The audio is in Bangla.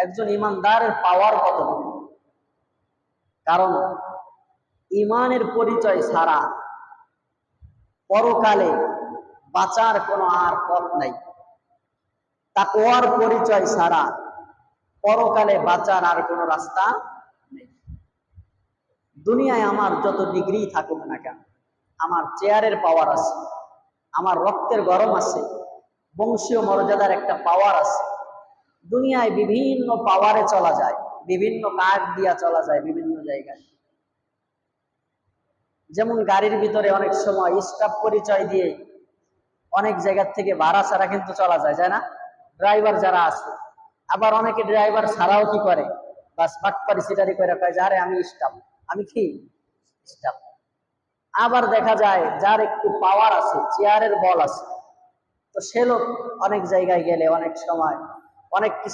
একজন ইমানদারের পাওয়ার কত। কারণ ইমানের পরিচয় ছাড়া পরকালে বাঁচার কোনো আর পথ নাই। তাকওয়ার পরিচয় ছাড়া পরকালে বাঁচার আর কোনো রাস্তা নেই। দুনিয়ায় আমার যত ডিগ্রি থাকুক না কেন, আমার চেয়ারের পাওয়ার আছে, আমার রক্তের গরম আছে, বংশীয় মর্যাদার একটা পাওয়ার আছে। দুনিয়ায় বিভিন্ন পাওয়ারে চলা যায়, বিভিন্ন কাজ দিয়া চলা যায় বিভিন্ন জায়গায়। যেমন গাড়ির ভিতরে অনেক সময় স্টাফ পরিচয় দিয়ে অনেক জায়গার থেকে ভাড়া ছাড়া কিন্তু চলা যায়, যায় না? ড্রাইভার যারা আছে, আবার অনেকে ড্রাইভার ছাড়াও কি করে, বাস বাটপারি সিটারি করে কয় যে আরে আমি স্টাফ, আমি কি স্টাফ। আবার দেখা যায় যার একটু পাওয়ার আছে, চেয়ারের বল আছে, তো সে লোক অনেক জায়গায় গেলে অনেক সময় অনেক কিছু